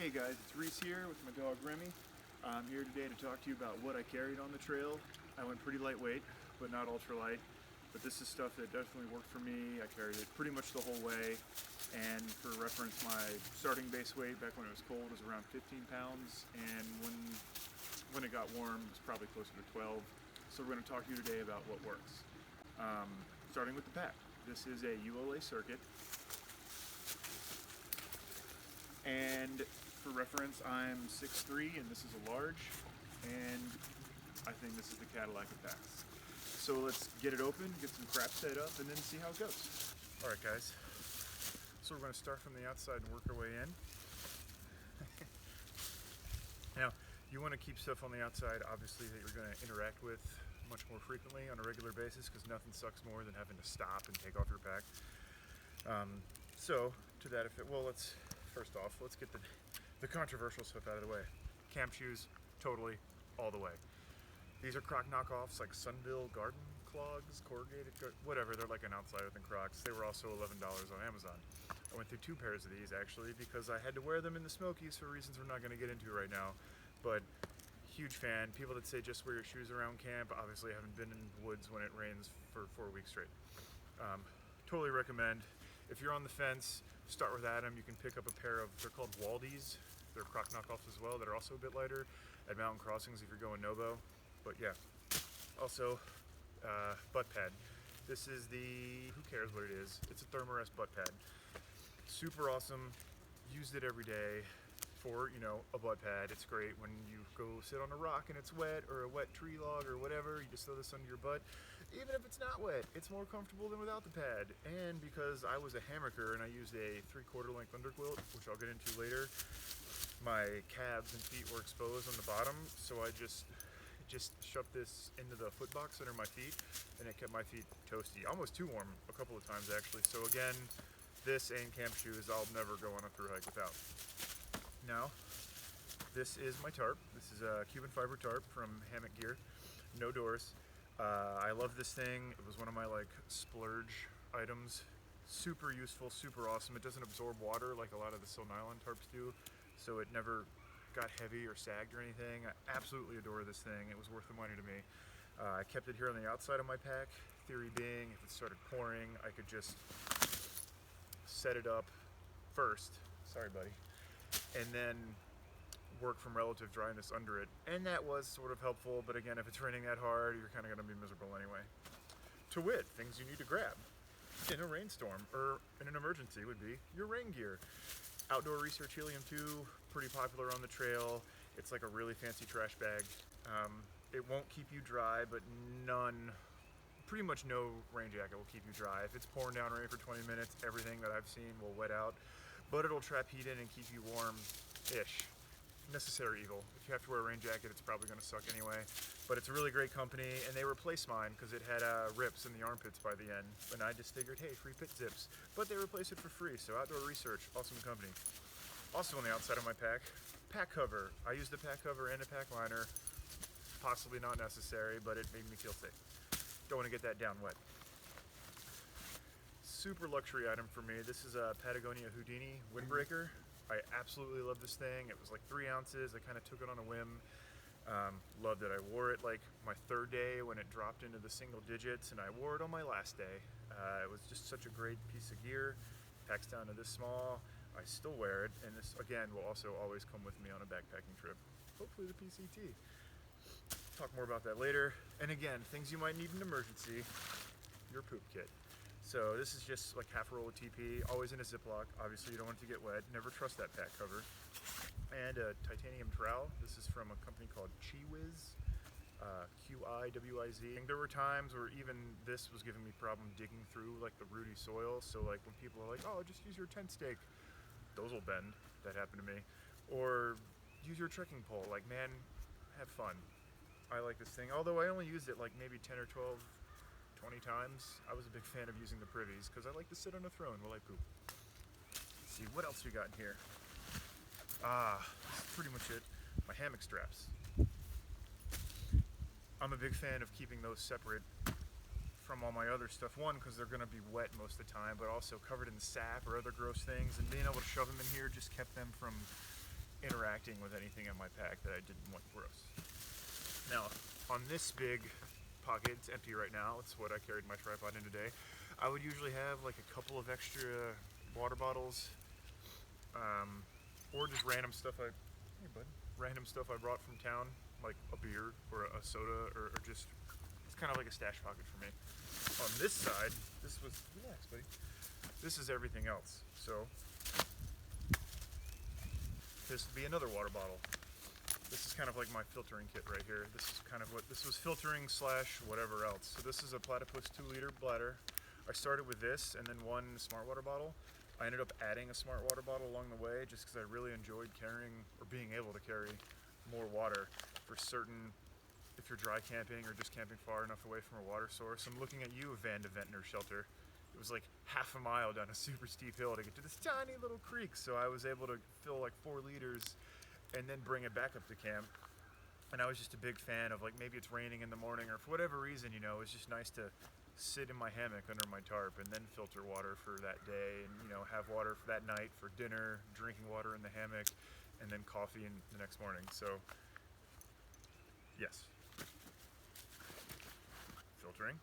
Hey guys, it's Rhys here with my dog Remy. I'm here today to talk to you about what I carried on the trail. I went pretty lightweight, but not ultralight. But this is stuff that definitely worked for me. I carried it pretty much the whole way. And for reference, my starting base weight back when it was cold was around 15 pounds. And when it got warm, it was probably closer to 12. So we're going to talk to you today about what works. Starting with the pack. This is a ULA circuit. And for reference, I'm 6'3", and this is a large, and I think this is the Cadillac of packs. So let's get it open, get some crap set up, and then see how it goes. All right, guys. So we're going to start from the outside and work our way in. Now, you want to keep stuff on the outside, obviously, that you're going to interact with much more frequently on a regular basis, because nothing sucks more than having to stop and take off your pack. So, to that effect, well, first off, let's get the controversial stuff out of the way. Camp shoes, totally, all the way. These are Croc knockoffs, like Sunville Garden Clogs, corrugated, whatever. They're like an outsider than Crocs. They were also $11 on Amazon. I went through 2 pairs of these, actually, because I had to wear them in the Smokies for reasons we're not going to get into right now. But huge fan. People that say just wear your shoes around camp, obviously haven't been in the woods when it rains for 4 weeks straight. Totally recommend. If you're on the fence, start with Adam. You can pick up a pair of, they're called Waldies. They're Croc knockoffs as well, that are also a bit lighter at mountain crossings if you're going Novo. But yeah, also butt pad. This is the, who cares what it is, it's a Thermarest butt pad. Super awesome, used it every day for, you know, a butt pad. It's great when you go sit on a rock and it's wet, or a wet tree log or whatever, you just throw this under your butt. Even if it's not wet, it's more comfortable than without the pad. And because I was a hammocker and I used a 3/4 length underquilt, which I'll get into later, my calves and feet were exposed on the bottom, so I just shoved this into the foot box under my feet, and it kept my feet toasty, almost too warm a couple of times actually. So again, this and camp shoes I'll never go on a Thru-Hike without. Now, this is my tarp. This is a Cuban fiber tarp from Hammock Gear, no doors. I love this thing. It was one of my like splurge items. Super useful, super awesome. It doesn't absorb water like a lot of the Sill nylon tarps do, so it never got heavy or sagged or anything. I absolutely adore this thing. It was worth the money to me. I kept it here on the outside of my pack. Theory being, if it started pouring, I could just set it up first. Sorry, buddy. And then work from relative dryness under it. And that was sort of helpful, but again, if it's raining that hard, you're kind of going to be miserable anyway. To wit, things you need to grab in a rainstorm or in an emergency would be your rain gear. Outdoor Research Helium 2, pretty popular on the trail. It's like a really fancy trash bag. It won't keep you dry, but pretty much no rain jacket will keep you dry. If it's pouring down rain for 20 minutes, everything that I've seen will wet out, but it'll trap heat in and keep you warm-ish. Necessary evil. If you have to wear a rain jacket, it's probably going to suck anyway. But it's a really great company, and they replaced mine because it had rips in the armpits by the end. And I just figured, hey, free pit zips. But they replaced it for free, so Outdoor Research, awesome company. Also on the outside of my pack cover. I used a pack cover and a pack liner. Possibly not necessary, but it made me feel safe. Don't want to get that down wet. Super luxury item for me. This is a Patagonia Houdini Windbreaker. I absolutely love this thing. It was like 3 ounces. I kind of took it on a whim. Loved it. I wore it like my 3rd day when it dropped into the single digits, and I wore it on my last day. It was just such a great piece of gear. Packs down to this small. I still wear it, and this again will also always come with me on a backpacking trip. Hopefully the PCT. Talk more about that later. And again, things you might need in an emergency. Your poop kit. So this is just like half a roll of TP, always in a Ziploc. Obviously you don't want it to get wet. Never trust that pack cover. And a titanium trowel. This is from a company called Quiz, Quiwiz. There were times where even this was giving me problem digging through like the rooty soil. So like when people are like, oh, just use your tent stake. Those will bend. That happened to me. Or use your trekking pole. Like, man, have fun. I like this thing. Although I only used it like maybe 10 or 12 20 times. I was a big fan of using the privies because I like to sit on a throne while I poop. Let's see, what else we got in here? This is pretty much it. My hammock straps. I'm a big fan of keeping those separate from all my other stuff. One, because they're going to be wet most of the time, but also covered in sap or other gross things. And being able to shove them in here just kept them from interacting with anything in my pack that I didn't want gross. Now, on this big pocket, it's empty right now, it's what I carried my tripod in today. I would usually have like a couple of extra water bottles, or just random stuff random stuff I brought from town, like a beer or a soda, or just, it's kind of like a stash pocket for me. On this side, relax buddy, this is everything else. So, this would be another water bottle. This is kind of like my filtering kit right here. This is kind of what, this was filtering / whatever else. So this is a Platypus 2-liter bladder. I started with this and then one smart water bottle. I ended up adding a smart water bottle along the way just because I really enjoyed carrying, or being able to carry, more water for certain, if you're dry camping or just camping far enough away from a water source. I'm looking at you, Van de Ventnor Shelter. It was like half a mile down a super steep hill to get to this tiny little creek, so I was able to fill like 4 liters and then bring it back up to camp. And I was just a big fan of, like, maybe it's raining in the morning or for whatever reason, you know, it's just nice to sit in my hammock under my tarp and then filter water for that day, and, you know, have water for that night for dinner, drinking water in the hammock, and then coffee in the next morning. So yes, filtering,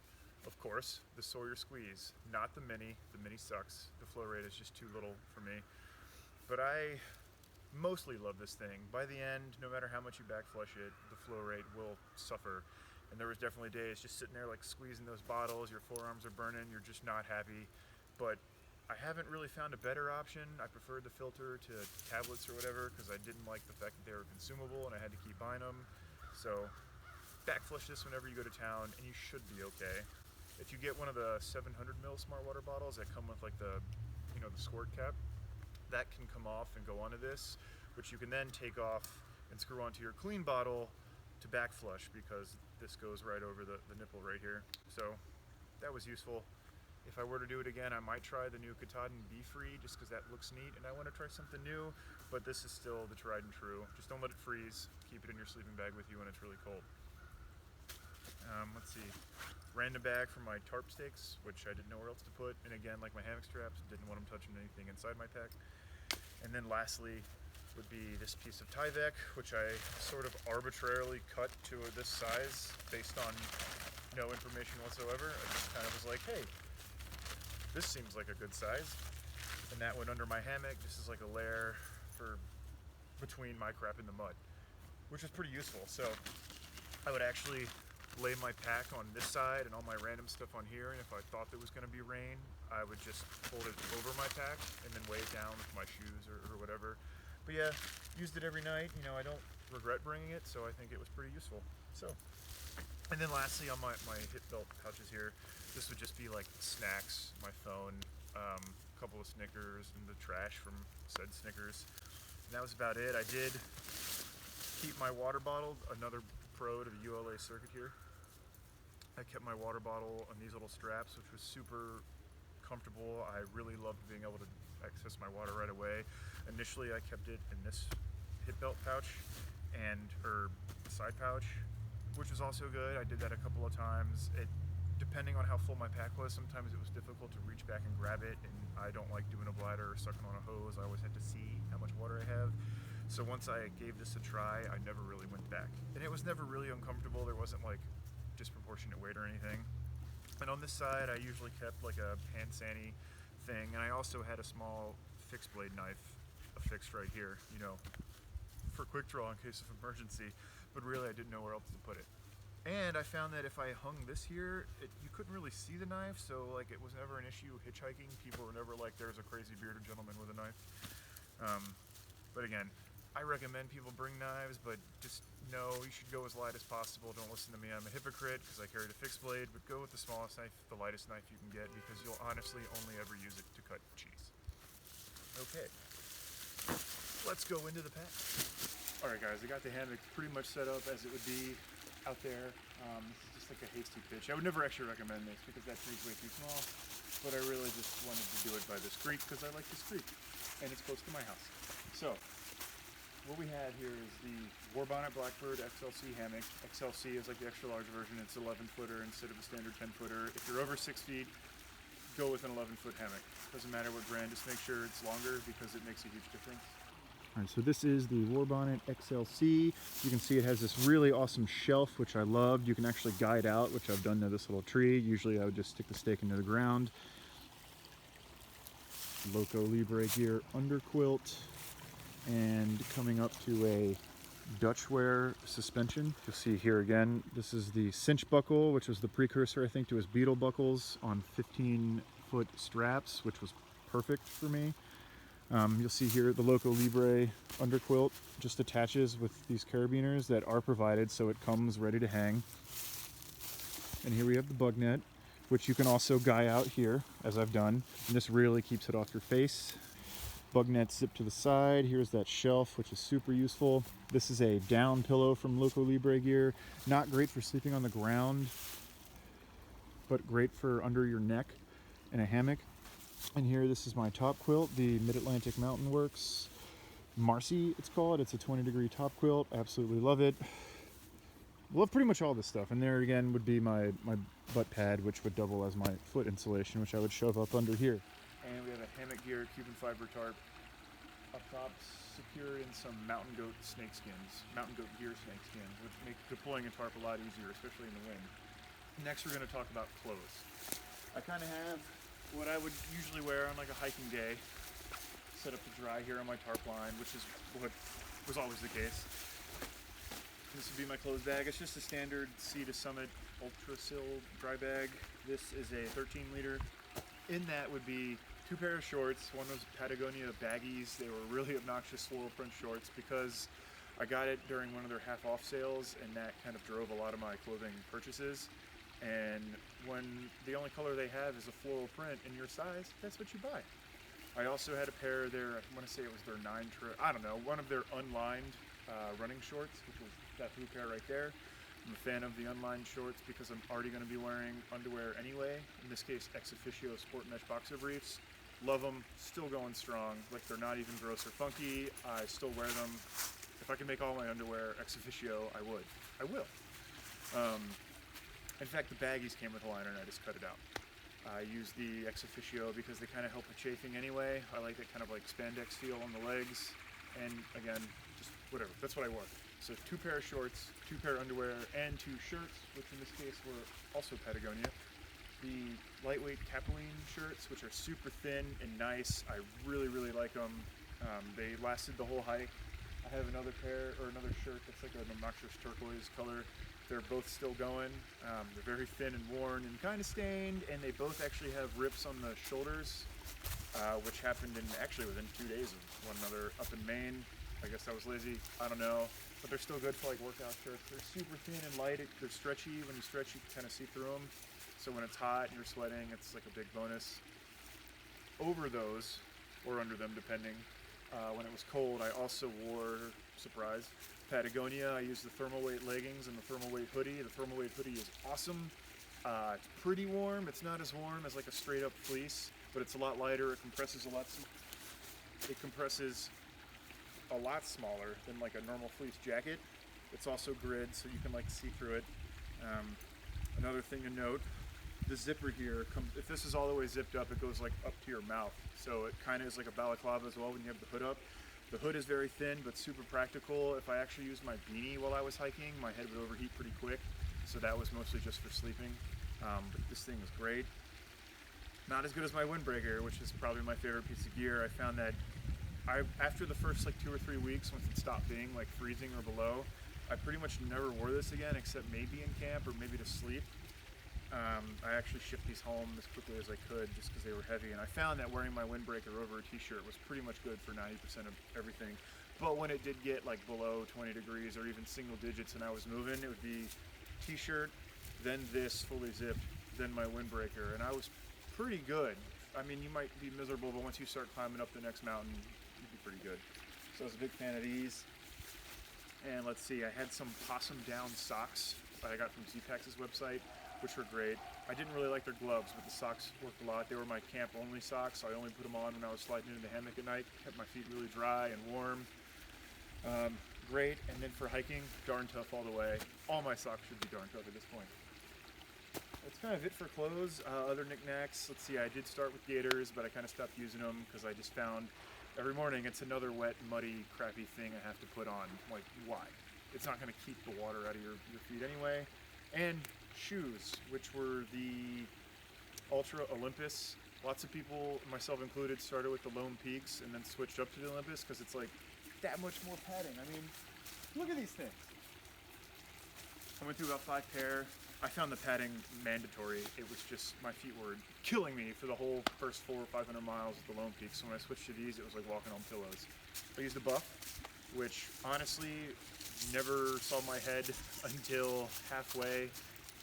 of course, the Sawyer Squeeze, not the mini. The mini sucks. The flow rate is just too little for me, but I mostly love this thing. By the end, no matter how much you back flush it, the flow rate will suffer. And there was definitely days just sitting there like squeezing those bottles, your forearms are burning, you're just not happy. But I haven't really found a better option. I preferred the filter to tablets or whatever because I didn't like the fact that they were consumable and I had to keep buying them. So back flush this whenever you go to town and you should be okay. If you get one of the 700 ml smart water bottles that come with like the, you know, the squirt cap, that can come off and go onto this, which you can then take off and screw onto your clean bottle to back flush, because this goes right over the nipple right here. So that was useful. If I were to do it again, I might try the new Katahdin Be Free just because that looks neat and I want to try something new, but this is still the tried and true. Just don't let it freeze. Keep it in your sleeping bag with you when it's really cold. Let's see. Random bag for my tarp stakes, which I didn't know where else to put. And again, like my hammock straps, didn't want them touching anything inside my pack. And then lastly would be this piece of Tyvek, which I sort of arbitrarily cut to this size based on no information whatsoever. I just kind of was like, hey, this seems like a good size. And that went under my hammock just as like a layer for between my crap and the mud, which is pretty useful. So I would actually lay my pack on this side and all my random stuff on here, and if I thought there was going to be rain, I would just fold it over my pack and then weigh it down with my shoes or whatever. But yeah, used it every night. You know, I don't regret bringing it, so I think it was pretty useful. So, and then lastly on my hip belt pouches here, this would just be like snacks, my phone, a couple of Snickers, and the trash from said Snickers. And that was about it. I did keep my water bottle, another pro to the ULA circuit here. I kept my water bottle on these little straps, which was super comfortable. I really loved being able to access my water right away. Initially, I kept it in this hip belt pouch or side pouch, which was also good. I did that a couple of times. Depending on how full my pack was, sometimes it was difficult to reach back and grab it, and I don't like doing a bladder or sucking on a hose. I always had to see how much water I have. So once I gave this a try, I never really went back. And it was never really uncomfortable. There wasn't like disproportionate weight or anything. And on this side, I usually kept like a hand sani thing, and I also had a small fixed blade knife affixed right here, you know, for quick draw in case of emergency, but really I didn't know where else to put it. And I found that if I hung this here, you couldn't really see the knife, so like it was never an issue hitchhiking. People were never like, there's a crazy bearded gentleman with a knife. But again, I recommend people bring knives, but just know you should go as light as possible. Don't listen to me, I'm a hypocrite because I carried a fixed blade, but go with the smallest knife, the lightest knife you can get, because you'll honestly only ever use it to cut cheese. Okay, let's go into the pack. Alright guys, I got the hammock pretty much set up as it would be out there. This is just like a hasty pitch. I would never actually recommend this because that tree's way too small, but I really just wanted to do it by this creek because I like this creek, and it's close to my house. So, what we had here is the Warbonnet Blackbird XLC hammock. XLC is like the extra large version. It's 11 footer instead of a standard 10 footer. If you're over 6 feet, go with an 11 foot hammock. Doesn't matter what brand, just make sure it's longer because it makes a huge difference. All right, so this is the Warbonnet XLC. You can see it has this really awesome shelf, which I loved. You can actually guide out, which I've done to this little tree. Usually I would just stick the stake into the ground. Loco Libre gear under quilt, and coming up to a Dutch wear suspension. You'll see here again, this is the cinch buckle, which was the precursor, I think, to his beetle buckles on 15-foot straps, which was perfect for me. You'll see here the Loco Libre underquilt just attaches with these carabiners that are provided, so it comes ready to hang. And here we have the bug net, which you can also guy out here, as I've done. And this really keeps it off your face. Bug net zip to the side. Here's that shelf, which is super useful. This is a down pillow from Loco Libre gear. Not great for sleeping on the ground, but great for under your neck in a hammock. And here, this is my top quilt, the Mid-Atlantic Mountain Works Marcy, it's called. It's a 20-degree top quilt. Absolutely love it. Love pretty much all this stuff. And there again would be my butt pad, which would double as my foot insulation, which I would shove up under here. And we have a hammock gear Cuban fiber tarp up top, secure in some mountain goat snake skins, mountain goat gear snake skins, which make deploying a tarp a lot easier, especially in the wind. Next, we're going to talk about clothes. I kind of have what I would usually wear on like a hiking day, set up to dry here on my tarp line, which is what was always the case. This would be my clothes bag. It's just a standard Sea to Summit Ultra Sill dry bag. This is a 13-liter. In that would be 2 pair of shorts. One was Patagonia baggies. They were really obnoxious floral print shorts because I got it during one of their half-off sales, and that kind of drove a lot of my clothing purchases. And when the only color they have is a floral print in your size, that's what you buy. I also had a pair of their, I want to say it was their I don't know, one of their unlined running shorts, which was that blue pair right there. I'm a fan of the unlined shorts because I'm already going to be wearing underwear anyway. In this case, ex officio sport mesh boxer briefs. Love them, still going strong. Like, they're not even gross or funky. I still wear them. If I can make all my underwear ex officio, I would. I will. In fact, the baggies came with a liner and I just cut it out. I use the ex officio because they kind of help with chafing anyway. I like that kind of like spandex feel on the legs. And again, just whatever, that's what I wore. So 2 pair of shorts, 2 pair of underwear, and 2 shirts, which in this case were also Patagonia. The lightweight Appalachian shirts, which are super thin and nice. I really, really like them. They lasted the whole hike. I have another pair, or another shirt that's like an obnoxious turquoise color. They're both still going. They're very thin and worn and kind of stained, and they both actually have rips on the shoulders, which happened in actually within 2 days of one another up in Maine. I guess I was lazy, I don't know, but they're still good for like workout shirts. They're super thin and light. They're stretchy. When you stretch, you can kind of see through them. So when it's hot and you're sweating, it's like a big bonus. Over those, or under them depending, when it was cold, I also wore, surprise, Patagonia. I used the thermal weight leggings and the thermal weight hoodie. The thermal weight hoodie is awesome. It's pretty warm. It's not as warm as like a straight up fleece, but it's a lot lighter. It compresses a lot smaller than like a normal fleece jacket. It's also grid, so you can like see through it. Another thing to note, the zipper here comes, if this is all the way zipped up, it goes like up to your mouth. So it kind of is like a balaclava as well when you have the hood up. The hood is very thin, but super practical. If I actually used my beanie while I was hiking, my head would overheat pretty quick. So that was mostly just for sleeping. But this thing was great. Not as good as my Windbreaker, which is probably my favorite piece of gear. I found that after the first like 2 or 3 weeks, once it stopped being like freezing or below, I pretty much never wore this again, except maybe in camp or maybe to sleep. I actually shipped these home as quickly as I could just because they were heavy, and I found that wearing my Windbreaker over a t-shirt was pretty much good for 90% of everything. But when it did get like below 20 degrees or even single digits and I was moving, it would be t-shirt, then this fully zipped, then my Windbreaker, and I was pretty good. I mean, you might be miserable, but once you start climbing up the next mountain, you'd be pretty good. So I was a big fan of these. And let's see, I had some Possum down socks that I got from Z-Pax's website, which were great. I didn't really like their gloves, but the socks worked a lot. They were my camp-only socks, so I only put them on when I was sliding into the hammock at night. Kept my feet really dry and warm. Great, and then for hiking, darn tough all the way. All my socks should be darn tough at this point. That's kind of it for clothes. Other knickknacks, let's see, I did start with Gators, but I kind of stopped using them because I just found Every morning it's another wet, muddy, crappy thing I have to put on. Like, why? It's not going to keep the water out of your feet anyway. And shoes, which were the Ultra Olympus. Lots of people, myself included, started with the Lone Peaks and then switched up to the Olympus because it's like that much more padding. I mean, look at these things. I went through about 5 pair. I found the padding mandatory. It was just, my feet were killing me for the whole first 400 or 500 miles of the Lone Peaks. So when I switched to these, it was like walking on pillows. I used a buff, which honestly never saw my head until halfway.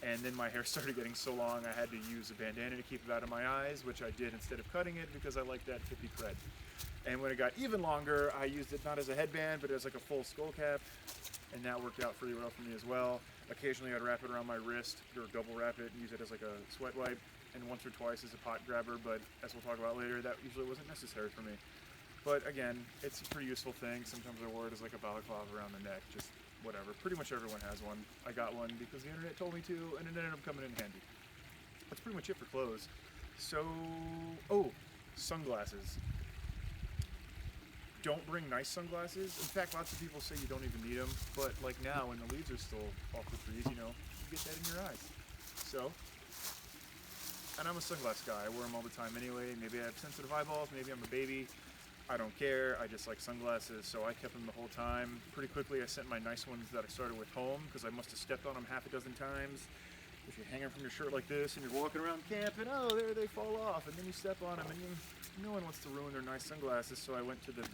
And then my hair started getting so long I had to use a bandana to keep it out of my eyes, which I did instead of cutting it because I like that hippie cred. And when it got even longer, I used it not as a headband, but as like a full skull cap, and that worked out pretty well for me as well. Occasionally I'd wrap it around my wrist, or double wrap it and use it as like a sweat wipe, and once or twice as a pot grabber, but as we'll talk about later, that usually wasn't necessary for me. But again, it's a pretty useful thing. Sometimes I wear it as like a balaclava around the neck, just whatever. Pretty much everyone has one. I got one because the internet told me to, and it ended up coming in handy. That's pretty much it for clothes. So, oh, sunglasses. Don't bring nice sunglasses. In fact, lots of people say you don't even need them, but like now when the leaves are still off the trees, you know, you get that in your eyes. So, and I'm a sunglass guy. I wear them all the time anyway. Maybe I have sensitive eyeballs, maybe I'm a baby. I don't care, I just like sunglasses, so I kept them the whole time. Pretty quickly I sent my nice ones that I started with home, because I must have stepped on them half a dozen times. If you hang them from your shirt like this, and you're walking around camp, and oh, there they fall off, and then you step on them, and no one wants to ruin their nice sunglasses, so I went to the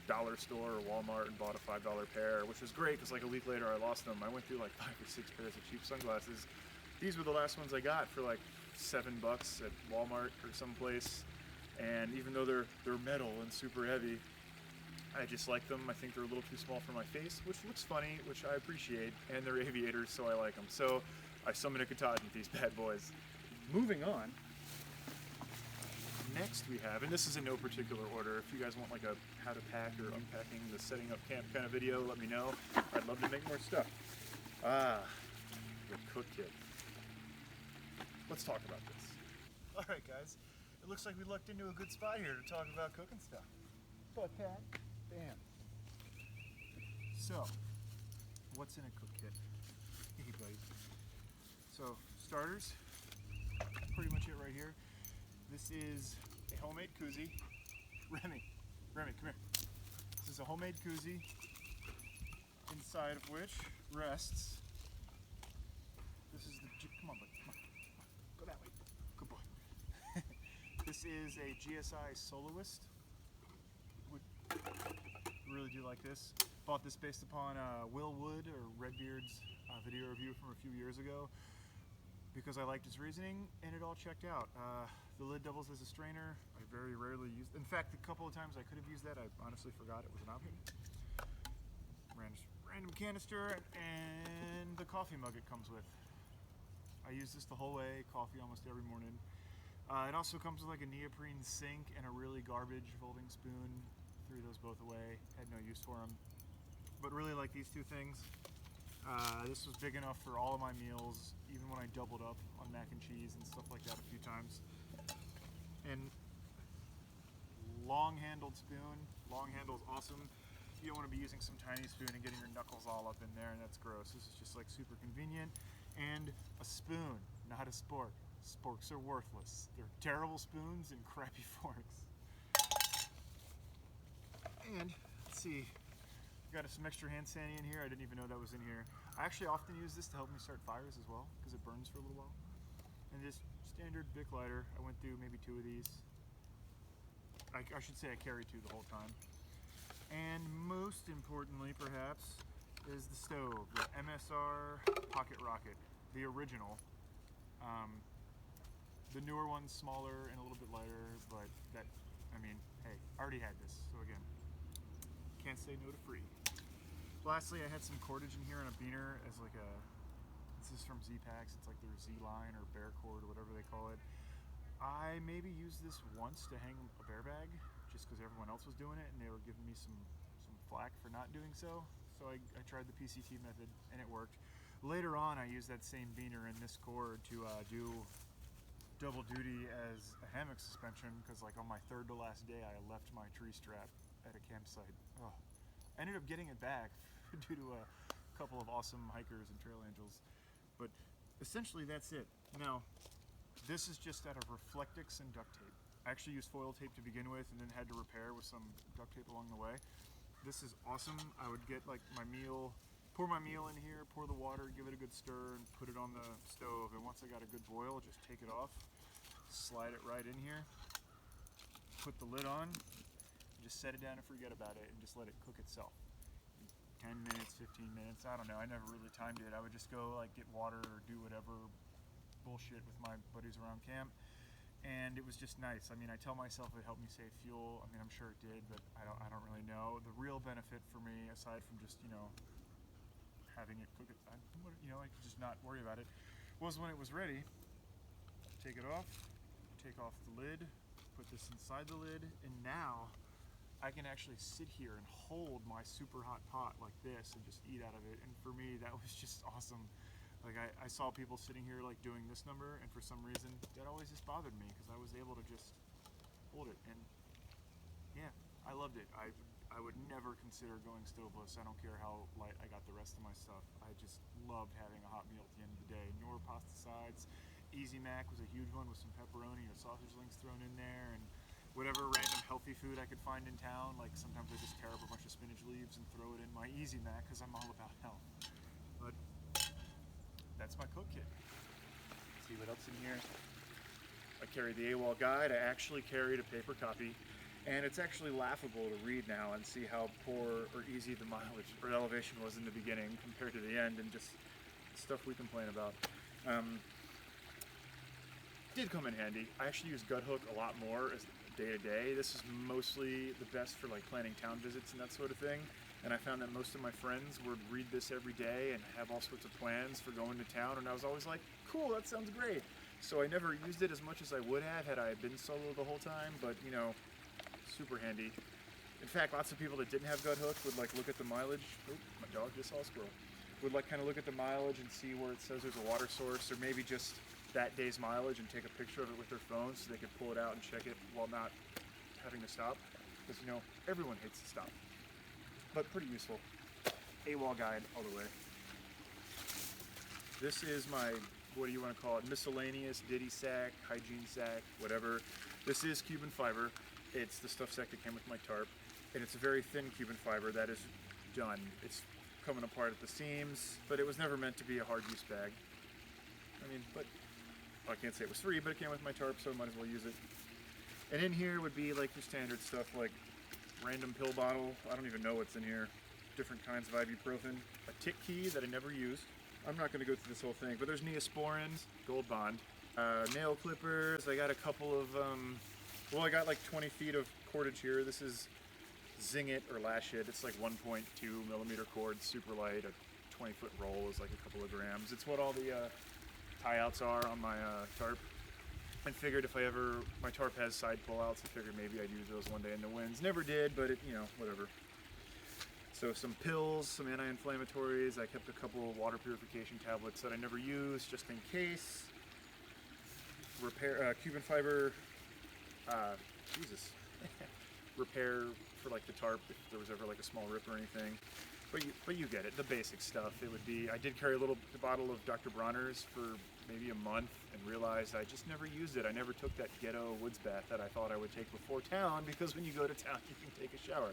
dollar store or Walmart and bought a $5 pair, which was great, because like a week later I lost them. I went through like 5 or 6 pairs of cheap sunglasses. These were the last ones I got for like $7 at Walmart or someplace. And even though they're metal and super heavy, I just like them. I think they're a little too small for my face, which looks funny, which I appreciate, and they're aviators, so I like them. So I summon a Kataji with these bad boys. Moving on, next we have, and this is in no particular order, if you guys want like a how to pack or unpacking the setting up camp kind of video, let me know. I'd love to make more stuff. The cook kit. Let's talk about this. All right, guys. It looks like we lucked into a good spot here to talk about cooking stuff. But cat, bam. So, what's in a cook kit? Hey, buddy. So, starters, pretty much it right here. This is a homemade koozie. Remy, come here. This is a homemade koozie, inside of which rests. This is the, come on, buddy, come on. Go that way. Good boy. This is a GSI Soloist. Would really do like this. Bought this based upon Will Wood or Redbeard's video review from a few years ago because I liked his reasoning and it all checked out. The lid doubles as a strainer. I very rarely use. In fact, a couple of times I could have used that. I honestly forgot it was an option. Random canister and the coffee mug it comes with. I use this the whole way. Coffee almost every morning. It also comes with like a neoprene sink and a really garbage folding spoon. Threw those both away, had no use for them. But really like these two things. This was big enough for all of my meals, even when I doubled up on mac and cheese and stuff like that a few times. And long-handled spoon. Long handle is awesome. You don't want to be using some tiny spoon and getting your knuckles all up in there, and that's gross. This is just like super convenient. And a spoon, not a spork. Sporks are worthless. They're terrible spoons and crappy forks. And let's see, got some extra hand sanding in here. I didn't even know that was in here. I actually often use this to help me start fires as well because it burns for a little while. And just standard Bic lighter. I went through maybe 2 of these. I should say I carried 2 the whole time. And most importantly, perhaps, is the stove, the MSR Pocket Rocket, the original. The newer one's smaller and a little bit lighter, but that, I mean, hey, I already had this, so again, can't say no to free. Lastly, I had some cordage in here on a beaner as like a, this is from Z-Packs, it's like their Z-Line or bear cord or whatever they call it. I maybe used this once to hang a bear bag, just because everyone else was doing it and they were giving me some flack for not doing so. So I tried the PCT method and it worked. Later on, I used that same beaner and this cord to do double duty as a hammock suspension because like on my third to last day I left my tree strap at a campsite. Oh. I ended up getting it back due to a couple of awesome hikers and trail angels, but essentially that's it. Now this is just out of Reflectix and duct tape. I actually used foil tape to begin with and then had to repair with some duct tape along the way. This is awesome. I would get like my meal, pour my meal in here, pour the water, give it a good stir, and put it on the stove. And once I got a good boil, just take it off, slide it right in here, put the lid on, just set it down and forget about it, and just let it cook itself. 10 minutes, 15 minutes, I don't know. I never really timed it. I would just go like get water or do whatever bullshit with my buddies around camp. And it was just nice. I mean, I tell myself it helped me save fuel. I mean, I'm sure it did, but I don't really know. The real benefit for me, aside from just, you know, having it cook it, you know, I could just not worry about it, was when it was ready, take it off, take off the lid, put this inside the lid, and now I can actually sit here and hold my super hot pot like this and just eat out of it. And for me, that was just awesome. Like I saw people sitting here like doing this number, and for some reason that always just bothered me because I was able to just hold it, and yeah, I loved it. I would never consider going stoveless. I don't care how light I got the rest of my stuff. I just loved having a hot meal at the end of the day. Nor pasta sides. Easy Mac was a huge one with some pepperoni or sausage links thrown in there, and whatever random healthy food I could find in town. Like sometimes I just tear up a bunch of spinach leaves and throw it in my Easy Mac because I'm all about health. But that's my cook kit. Let's see what else in here. I carried the AWOL guide. I actually carried a paper copy. And it's actually laughable to read now and see how poor or easy the mileage or elevation was in the beginning compared to the end, and just stuff we complain about. Did come in handy. I actually use gut hook a lot more as day to day. This is mostly the best for like planning town visits and that sort of thing. And I found that most of my friends would read this every day and have all sorts of plans for going to town, and I was always like, cool, that sounds great. So I never used it as much as I would have had I been solo the whole time, but you know, super handy. In fact, lots of people that didn't have gut hook would like look at the mileage. Oh, my dog just saw a squirrel. Would like kind of look at the mileage and see where it says there's a water source, or maybe just that day's mileage and take a picture of it with their phone so they could pull it out and check it while not having to stop. Because you know, everyone hates to stop. But pretty useful. AWOL guide all the way. This is my, what do you want to call it, miscellaneous ditty sack, hygiene sack, whatever. This is Cuban fiber. It's the stuff sack that came with my tarp, and it's a very thin Cuban fiber that is done. It's coming apart at the seams, but it was never meant to be a hard use bag. I mean, but well, I can't say it was free, but it came with my tarp, so I might as well use it. And in here would be like your standard stuff, like random pill bottle. I don't even know what's in here. Different kinds of ibuprofen. A tick key that I never used. I'm not going to go through this whole thing, but there's Neosporins, Gold Bond, nail clippers. I got a couple of well, I got like 20 feet of cordage here. This is Zing It or Lash It. It's like 1.2 millimeter cord, super light. A 20-foot roll is like a couple of grams. It's what all the tie outs are on my tarp. I figured if I ever, my tarp has side pull-outs, I figured maybe I'd use those one day in the winds. Never did, but it, you know, whatever. So some pills, some anti-inflammatories. I kept a couple of water purification tablets that I never used, just in case. Repair, Cuban fiber, repair for like the tarp if there was ever like a small rip or anything. But you get it, the basic stuff. It would be, I did carry a little bottle of Dr. Bronner's for maybe a month and realized I just never used it. I never took that ghetto woods bath that I thought I would take before town, because when you go to town you can take a shower.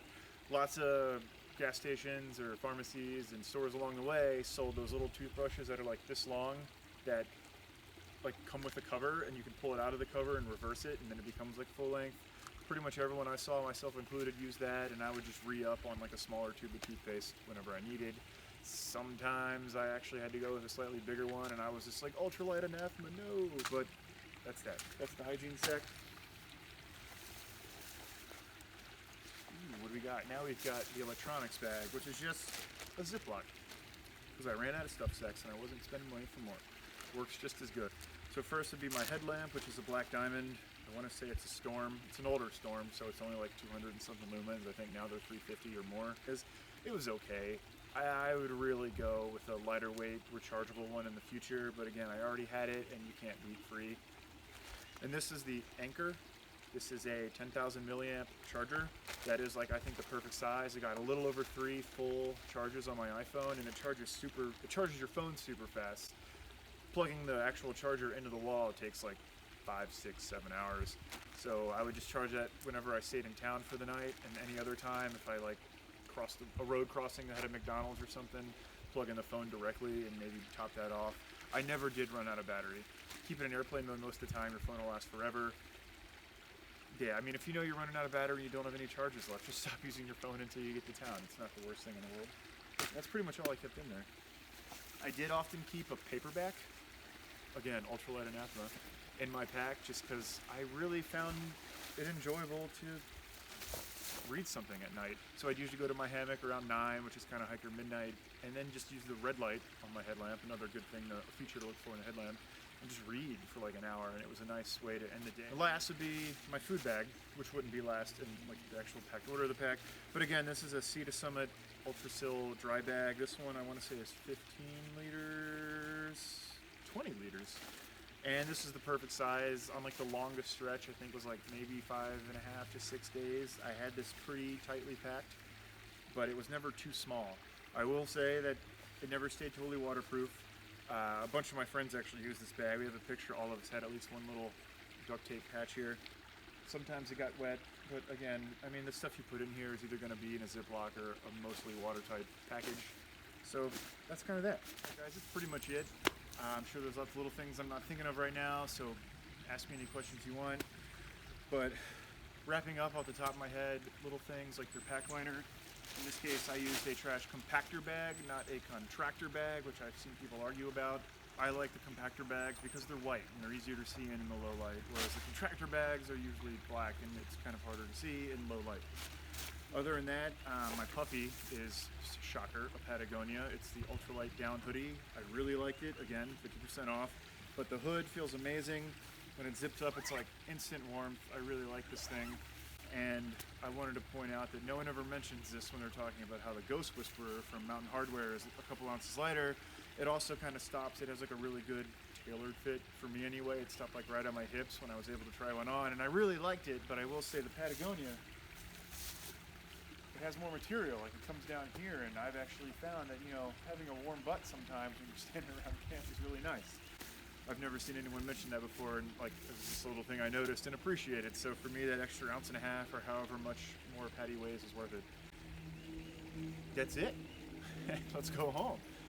Lots of gas stations or pharmacies and stores along the way sold those little toothbrushes that are like this long, that like come with a cover, and you can pull it out of the cover and reverse it, and then it becomes like full length. Pretty much everyone I saw, myself included, used that, and I would just re-up on like a smaller tube of toothpaste whenever I needed. Sometimes I actually had to go with a slightly bigger one, and I was just like, ultralight anathema, no! But that's that. That's the hygiene sack. Ooh, what do we got? Now we've got the electronics bag, which is just a Ziploc, because I ran out of stuff sacks and I wasn't spending money for more. Works just as good. So first would be my headlamp, which is a black diamond. I want to say it's a Storm. It's an older Storm, so it's only like 200 and something lumens. I think now they're 350 or more. Because it was okay. I would really go with a lighter weight rechargeable one in the future, but again, I already had it, and you can't beat free. And this is the Anchor. This is a 10,000 milliamp charger. That is like, I think, the perfect size. It got a little over 3 full charges on my iPhone, and it charges your phone super fast. Plugging the actual charger into the wall takes like 5, 6, 7 hours. So I would just charge that whenever I stayed in town for the night, and any other time if I like crossed a road crossing that had a McDonald's or something, plug in the phone directly and maybe top that off. I never did run out of battery. Keep it in airplane mode most of the time, your phone will last forever. Yeah, I mean, if you know you're running out of battery and you don't have any charges left, just stop using your phone until you get to town. It's not the worst thing in the world. That's pretty much all I kept in there. I did often keep a paperback, again, Ultralight Anathema, in my pack just because I really found it enjoyable to read something at night. So I'd usually go to my hammock around 9, which is kind of hiker midnight, and then just use the red light on my headlamp, another good thing, a feature to look for in a headlamp, and just read for like an hour, and it was a nice way to end the day. The last would be my food bag, which wouldn't be last in like the actual packed order of the pack. But again, this is a Sea to Summit Ultra Sill dry bag. This one I want to say is 15 liters, 20 liters. And this is the perfect size. On like the longest stretch, I think was like maybe 5.5 to 6 days. I had this pretty tightly packed, but it was never too small. I will say that it never stayed totally waterproof. A bunch of my friends actually used this bag. We have a picture, all of us had at least one little duct tape patch here. Sometimes it got wet, but again, I mean, the stuff you put in here is either going to be in a Ziploc or a mostly watertight package. So that's kind of that. Guys, that's pretty much it. I'm sure there's lots of little things I'm not thinking of right now, so ask me any questions you want. But wrapping up off the top of my head, little things like your pack liner. In this case, I used a trash compactor bag, not a contractor bag, which I've seen people argue about. I like the compactor bags because they're white and they're easier to see in the low light, whereas the contractor bags are usually black and it's kind of harder to see in low light. Other than that, my puppy is, shocker, a Patagonia. It's the Ultralight down hoodie. I really liked it. Again, 50% off. But the hood feels amazing. When it zips up, it's like instant warmth. I really like this thing. And I wanted to point out that no one ever mentions this when they're talking about how the Ghost Whisperer from Mountain Hardware is a couple ounces lighter. It also kind of stops. It has like a really good tailored fit for me anyway. It stopped like right on my hips when I was able to try one on, and I really liked it. But I will say the Patagonia, it has more material. Like it comes down here, and I've actually found that, you know, having a warm butt sometimes when you're standing around camp is really nice. I've never seen anyone mention that before, and like this is just a little thing I noticed and appreciated. So for me, that extra ounce and a half or however much more Patty weighs is worth it. That's it. Let's go home.